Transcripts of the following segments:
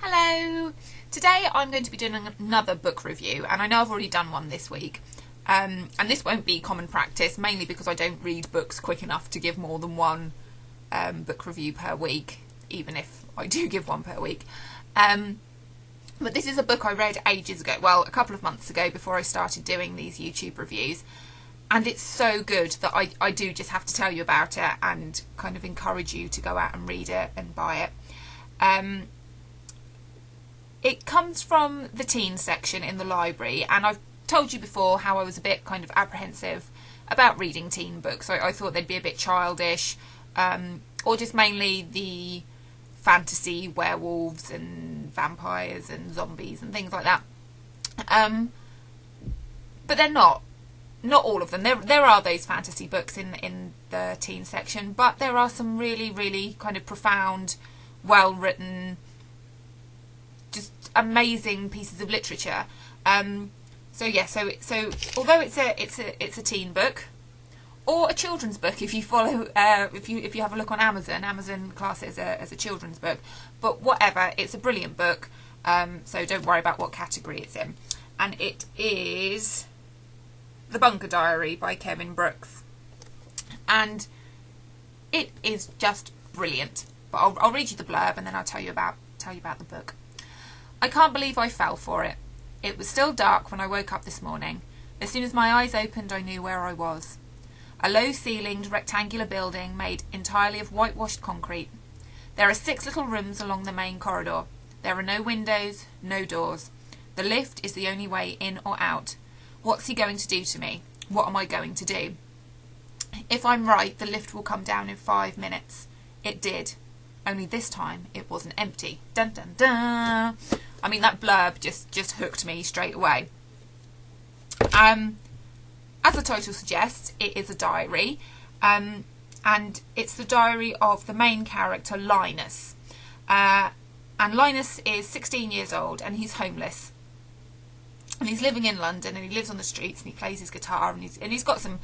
Hello! Today I'm going to be doing another book review, and I know I've already done one this week. And this won't be common practice, mainly because I don't read books quick enough to give more than one book review per week, even if I do give one per week. But this is a book I read ages ago, well, a couple of months ago before I started doing these YouTube reviews. And it's so good that I do just have to tell you about it and kind of encourage you to go out and read it and buy it. It comes from the teen section in the library, and I've told you before how I was a bit kind of apprehensive about reading teen books. I thought they'd be a bit childish, or just mainly the fantasy werewolves and vampires and zombies and things like that. But they're not all of them. There are those fantasy books in the teen section, but there are some really kind of profound, well-written, just amazing pieces of literature. So although it's a teen book or a children's book, if you follow if you have a look on Amazon class it as a children's book, but whatever, it's a brilliant book. So don't worry about what category it's in. And it is The Bunker Diary by Kevin Brooks, and it is just brilliant. But I'll read you the blurb and then I'll tell you about the book. I can't believe I fell for it. It was still dark when I woke up this morning. As soon as my eyes opened, I knew where I was. A low-ceilinged rectangular building made entirely of whitewashed concrete. There are 6 little rooms along the main corridor. There are no windows, no doors. The lift is the only way in or out. What's he going to do to me? What am I going to do? If I'm right, the lift will come down in 5 minutes. It did. Only this time it wasn't empty. Dun dun dun. I mean, that blurb just hooked me straight away. As the title suggests, it is a diary, and it's the diary of the main character, Linus. And Linus is 16 years old and he's homeless. And he's living in London, and he lives on the streets, and he plays his guitar, and he's got some,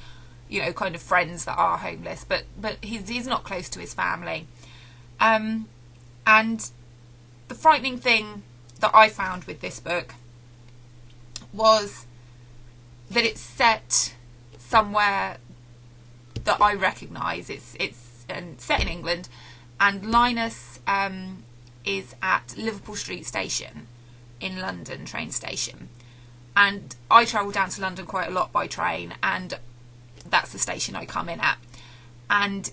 kind of friends that are homeless, but he's not close to his family. And the frightening thing that I found with this book was that it's set somewhere that I recognise. It's set in England, and Linus is at Liverpool Street Station in London train station. And I travel down to London quite a lot by train, and that's the station I come in at. And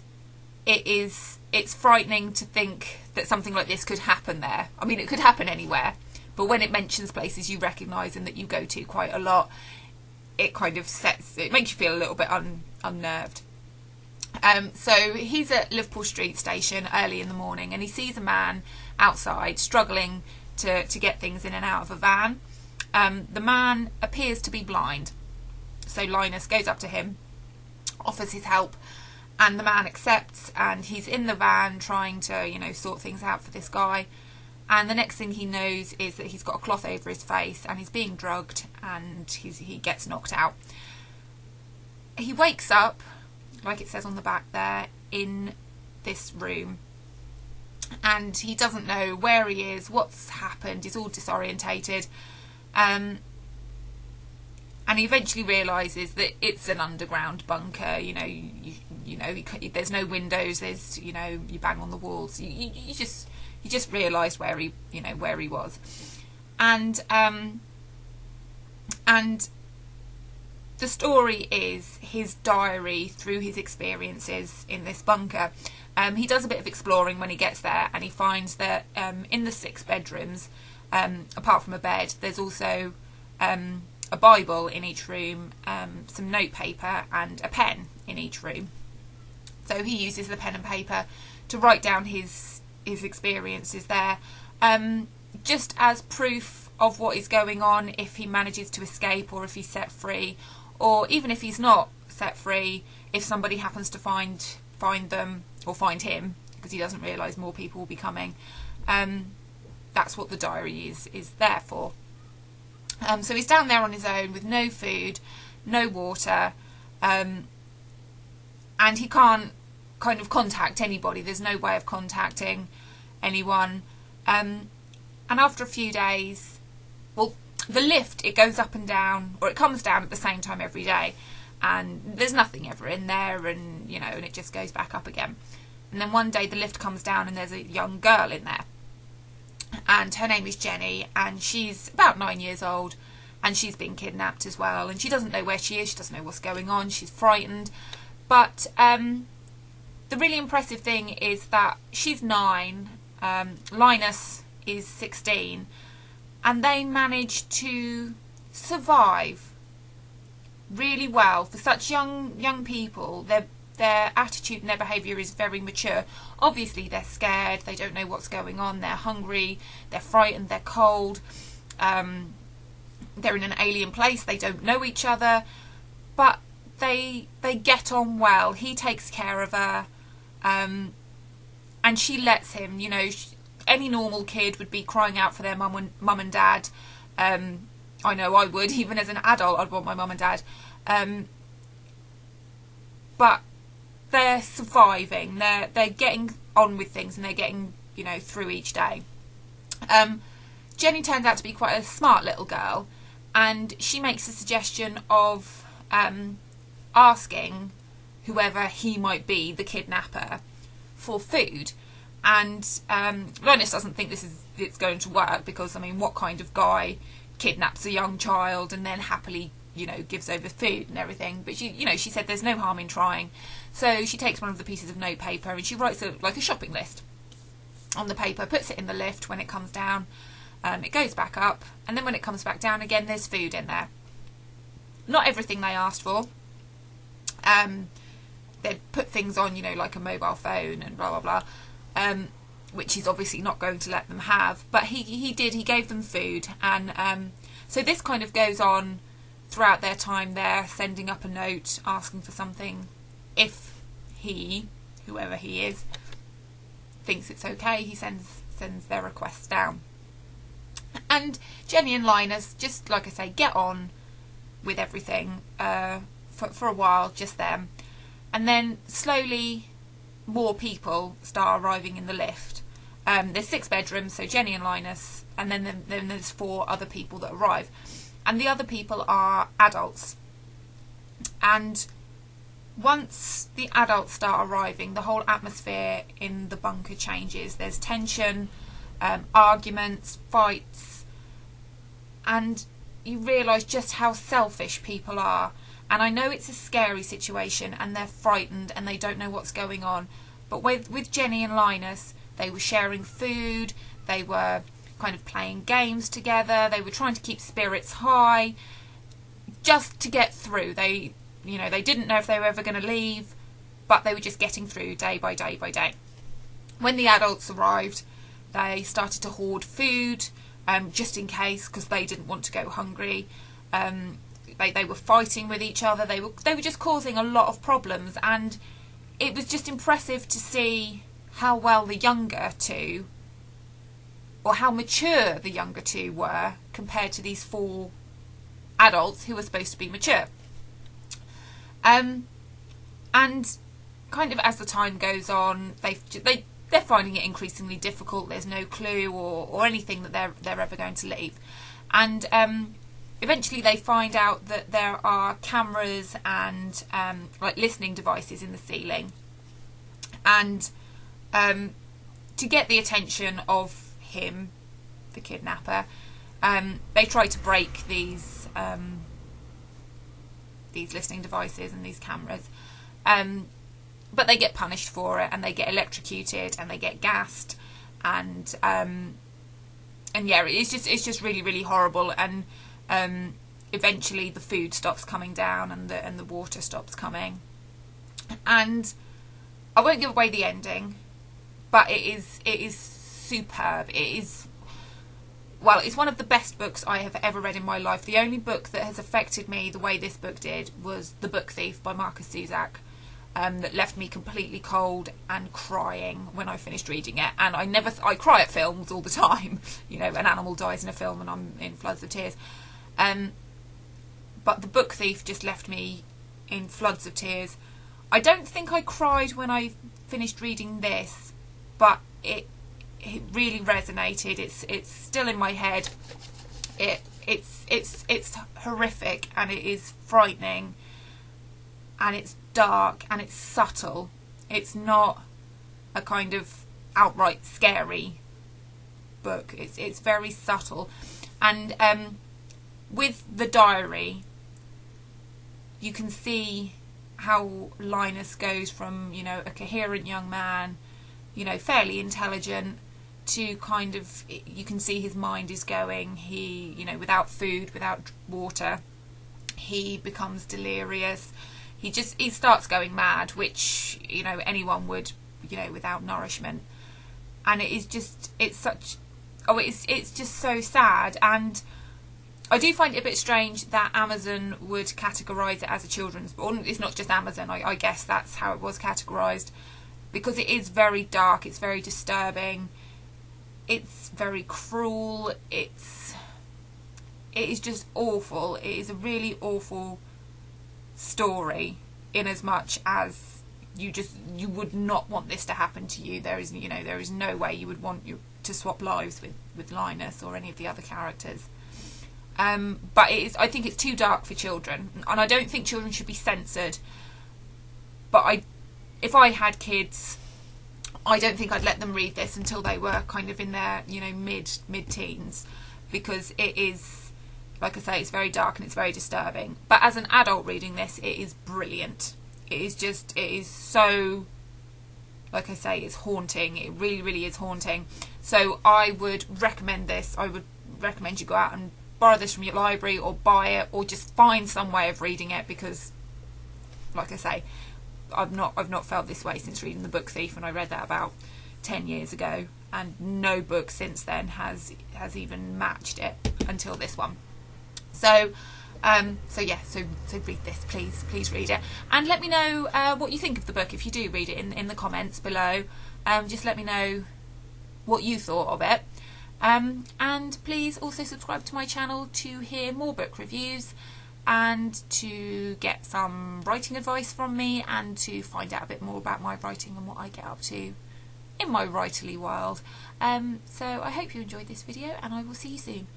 it's frightening to think that something like this could happen there. I mean, it could happen anywhere, but when it mentions places you recognise and that you go to quite a lot, it kind of makes you feel a little bit unnerved. So he's at Liverpool Street Station early in the morning, and he sees a man outside struggling to get things in and out of a van. The man appears to be blind, so Linus goes up to him, offers his help, and the man accepts, and he's in the van trying to, sort things out for this guy. And the next thing he knows is that he's got a cloth over his face and he's being drugged, and he gets knocked out. He wakes up, like it says on the back there, in this room. And he doesn't know where he is, what's happened, he's all disorientated. And he eventually realises that it's an underground bunker. There's no windows. There's you bang on the walls. He just realised where he was, and the story is his diary through his experiences in this bunker. He does a bit of exploring when he gets there, and he finds that in the 6 bedrooms, apart from a bed, there's also a Bible in each room, some notepaper and a pen in each room. So he uses the pen and paper to write down his experiences there, just as proof of what is going on if he manages to escape, or if he's set free, or even if he's not set free, if somebody happens to find them or find him, because he doesn't realise more people will be coming. That's what the diary is there for. So he's down there on his own with no food, no water, and he can't kind of contact anybody. There's no way of contacting anyone. And after a few days, well, the lift, it goes up and down, or it comes down at the same time every day, and there's nothing ever in there, and and it just goes back up again. And then one day the lift comes down and there's a young girl in there, and her name is Jenny, and she's about 9 years old, and she's been kidnapped as well, and she doesn't know where she is, she doesn't know what's going on, she's frightened. But the really impressive thing is that she's 9, Linus is 16, and they managed to survive really well for such young people. Their attitude and their behaviour is very mature. Obviously they're scared, they don't know what's going on, they're hungry, they're frightened, they're cold, they're in an alien place, they don't know each other, but they get on well. He takes care of her, and she lets him. Any normal kid would be crying out for their mum and dad. I know I would, even as an adult, I'd want my mum and dad. But they're surviving. They're getting on with things, and they're getting through each day. Jenny turns out to be quite a smart little girl, and she makes a suggestion of asking whoever he might be, the kidnapper, for food. And Linus doesn't think it's going to work, because what kind of guy kidnaps a young child and then happily gives over food and everything? But she said there's no harm in trying. So she takes one of the pieces of notepaper and she writes a shopping list on the paper, puts it in the lift. When it comes down, it goes back up, and then when it comes back down again, there's food in there. Not everything they asked for. They'd put things on, like a mobile phone and blah blah blah, which he's obviously not going to let them have. But he gave them food, and so this kind of goes on throughout their time there, sending up a note asking for something. If whoever he is, thinks it's okay, he sends their requests down. And Jenny and Linus, just like I say, get on with everything for a while, just them. And then slowly more people start arriving in the lift. There's 6 bedrooms, so Jenny and Linus, and then there's 4 other people that arrive. And the other people are adults. And once the adults start arriving, the whole atmosphere in the bunker changes. There's tension, arguments, fights, and you realise just how selfish people are. And I know it's a scary situation and they're frightened and they don't know what's going on, but with Jenny and Linus, they were sharing food, they were kind of playing games together, they were trying to keep spirits high just to get through. They didn't know if they were ever going to leave, but they were just getting through day by day by day. When the adults arrived, they started to hoard food, just in case, because they didn't want to go hungry. They were fighting with each other. They were just causing a lot of problems, and it was just impressive to see how well the younger two, or how mature the younger two were compared to these 4 adults who were supposed to be mature. And kind of as the time goes on, they're finding it increasingly difficult. There's no clue or anything that they're ever going to leave. And eventually they find out that there are cameras and like listening devices in the ceiling. And to get the attention of him, the kidnapper, they try to break these listening devices and these cameras, but they get punished for it, and they get electrocuted and they get gassed, and yeah, it's just really, really horrible. And eventually the food stops coming down and the water stops coming. And I won't give away the ending, but it is superb. It's one of the best books I have ever read in my life. The only book that has affected me the way this book did was The Book Thief by Marcus Zusak, that left me completely cold and crying when I finished reading it. And I cry at films all the time. An animal dies in a film and I'm in floods of tears. But The Book Thief just left me in floods of tears. I don't think I cried when I finished reading this, but it it really resonated. It's still in my head. It's horrific, and it is frightening, and it's dark, and it's subtle. It's not a kind of outright scary book. It's very subtle. And with the diary, you can see how Linus goes from, you know, a coherent young man, you know, fairly intelligent, to kind of, you can see his mind is going. He, you know, without food, without water, he becomes delirious. He starts going mad, which, you know, anyone would, you know, without nourishment. And it is just, it's just so sad. And I do find it a bit strange that Amazon would categorise it as a children's book. It's not just Amazon, I guess that's how it was categorised, because it is very dark, it's very disturbing, it's very cruel, it is just awful. It is a really awful story, in as much as you would not want this to happen to you. There is, you know, there is no way you would want to swap lives with Linus or any of the other characters. But I think it's too dark for children, and I don't think children should be censored. But if I had kids, I don't think I'd let them read this until they were kind of in their, you know, mid-teens, because it is, like I say, it's very dark and it's very disturbing. But as an adult reading this, it is brilliant. It is so, like I say, it's haunting. It really, really is haunting. So I would recommend this. I would recommend you go out and borrow this from your library, or buy it, or just find some way of reading it, because, like I say, I've not felt this way since reading The Book Thief, and I read that about 10 years ago, and no book since then has even matched it until this one. So read this, please read it, and let me know what you think of the book if you do read it in the comments below. Just let me know what you thought of it. And please also subscribe to my channel to hear more book reviews, and to get some writing advice from me, and to find out a bit more about my writing and what I get up to in my writerly world. So I hope you enjoyed this video, and I will see you soon.